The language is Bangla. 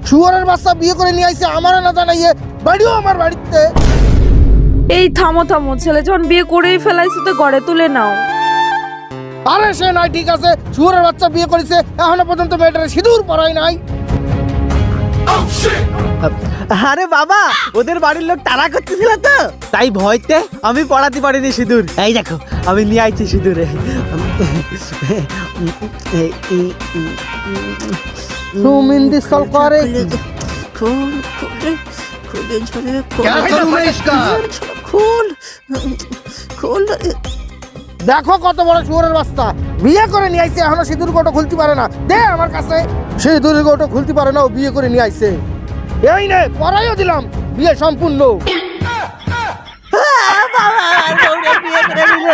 শুয়োরের বাচ্চা বিয়ে করে নিয়ে আইছে আমার না জানাইয়ে বাড়িও আমার বাড়িতে। এই থামো থামো, ছেলে যখন বিয়ে করেই ফেলাইছে তো ঘরে তুলে নাও। আরে সে নাই ঠিক আছে, শুয়োরের বাচ্চা বিয়ে করেছে, এখনো পর্যন্ত মেয়েটার সিঁদুর পরাই নাই। আরে বাবা, ওদের বাড়ির লোক তাড়া করতেছিল তো, তাই ভয়তে আমি পড়াতে পারিনি সিঁদুর। এই দেখো আমি নিয়ে আইছি সিঁদুরে। সুমিন্দি সলকারে খুল খুলে খুলে ঝরে क्या करूं मैं इसका? খুল খুল। দেখো কত বড় শুয়োরের বাচ্চা বিয়ে করে নিয়ে আইছে, এখনো সিঁদুর গোটো খুলতে পারে না। দে আমার কাছে, সিঁদুর গোটো খুলতে পারে না, ও বিয়ে করে নিয়ে আইছে। এই নে পরাইও দিলাম, বিয়ে সম্পূর্ণ। বাবা বউরে বিয়ে করে দিল।